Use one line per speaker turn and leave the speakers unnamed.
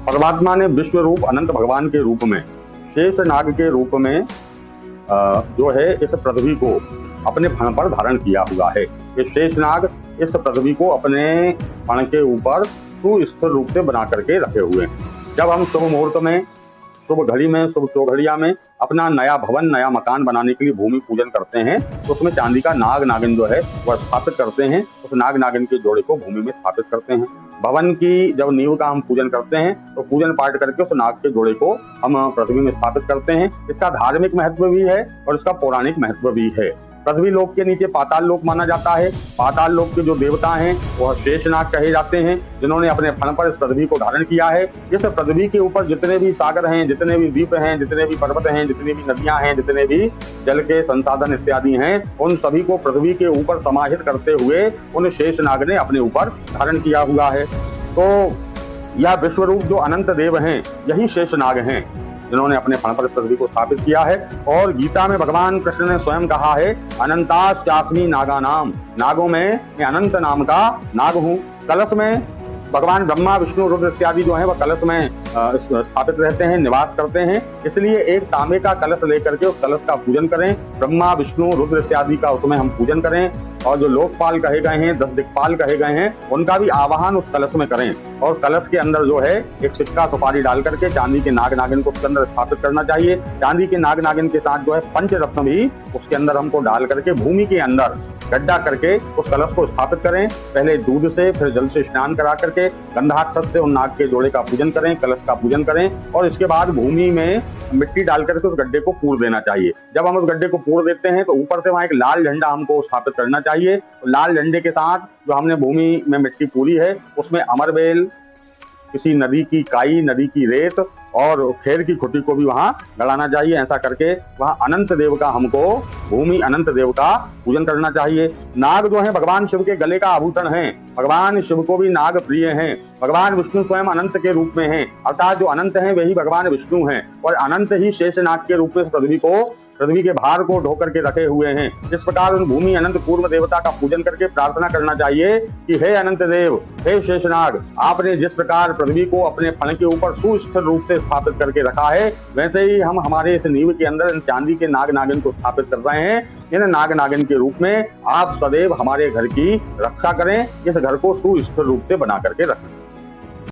परमात्मा ने विश्व रूप अनंत भगवान के रूप में शेष नाग के रूप में जो है इस पृथ्वी को अपने फण पर धारण किया हुआ है। ये शेष नाग इस पृथ्वी को अपने फण के ऊपर सुस्थिर रूप से बना करके रखे हुए हैं। जब हम शुभ मुहूर्त में, शुभ घड़ी में, शुभ चौघड़िया में अपना नया भवन, नया मकान बनाने के लिए भूमि पूजन करते हैं तो उसमें चांदी का नाग नागिन जो है वह स्थापित करते हैं। उस नाग नागिन के जोड़े को भूमि में स्थापित करते हैं। भवन की जब नींव का हम पूजन करते हैं तो पूजन पाठ करके उस नाग के जोड़े को हम पृथ्वी में स्थापित करते हैं। इसका धार्मिक महत्व भी है और इसका पौराणिक महत्व भी है। पृथ्वी लोक के नीचे पाताल लोक माना जाता है। पाताल लोक के जो देवता हैं वह शेषनाग कहे जाते हैं, जिन्होंने अपने फण पर इस पृथ्वी को धारण किया है। इस पृथ्वी के ऊपर जितने भी सागर हैं, जितने भी द्वीप हैं, जितने भी पर्वत हैं, जितनी भी नदियां हैं, जितने भी जल के संसाधन इत्यादि हैं, उन सभी को पृथ्वी के ऊपर समाहित करते हुए उन शेषनाग ने अपने ऊपर धारण किया हुआ है। तो यह विश्वरूप जो अनंत देव हैं यही शेषनाग हैं, जिन्होंने अपने फण पर पृथ्वी को स्थापित किया है। और गीता में भगवान कृष्ण ने स्वयं कहा है, अनंतास्यास्मि नागानाम, नागों में मैं अनंत नाम का नाग हूँ। कलश में भगवान ब्रह्मा विष्णु रुद्र इत्यादि जो है वह कलश में स्थापित रहते हैं, निवास करते हैं। इसलिए एक तांबे का कलश लेकर के उस कलश का पूजन करें। ब्रह्मा विष्णु रुद्र इत्यादि का उसमें हम पूजन करें और जो लोकपाल कहे गए हैं, 10 दिक्पाल कहे गए हैं, उनका भी आवाहन उस कलश में करें। और कलश के अंदर जो है एक सिक्का सुपारी डाल करके चांदी के नाग नागिन को उसके अंदर स्थापित करना चाहिए। चांदी के नाग नागिन के साथ जो है पंचरत्न भी उसके अंदर हमको डाल करके भूमि के अंदर गड्ढा करके उस कलश को स्थापित करें। पहले दूध से फिर जल से स्नान करा करके गंधाक्षत से उन नाग के जोड़े का पूजन करें, कलश का पूजन करें और इसके बाद भूमि में मिट्टी डाल करके उस गड्ढे को पूर देना चाहिए। जब हम उस गड्ढे को पूर देते हैं तो ऊपर से वहाँ एक लाल झंडा हमको स्थापित करना चाहिए। तो लाल झंडे के साथ जो हमने भूमि में मिट्टी पूरी है उसमें अमरबेल, किसी नदी की काई, नदी की रेत और खेर की खुटी को भी वहां गड़ाना चाहिए। ऐसा करके वहां अनंत देव का हमको, भूमि अनंत देव का पूजन करना चाहिए। नाग जो है भगवान शिव के गले का आभूषण है। भगवान शिव को भी नाग प्रिय हैं। भगवान विष्णु स्वयं अनंत के रूप में हैं, अर्थात जो अनंत हैं वही भगवान विष्णु हैं और अनंत ही शेषनाग के रूप में पृथ्वी के भार को ढो करके रखे हुए हैं। इस प्रकार उन भूमि अनंत पूर्व देवता का पूजन करके प्रार्थना करना चाहिए कि हे अनंत देव, हे शेषनाग, आपने जिस प्रकार पृथ्वी को अपने फण के ऊपर सुस्थिर रूप से स्थापित करके रखा है, वैसे ही हम हमारे इस नींव के अंदर इन चांदी के नाग नागिन को स्थापित कर रहे हैं। इन नाग नागिन के रूप में आप सदैव हमारे घर की रक्षा करें, इस घर को सुस्थिर रूप से बना करके रखें।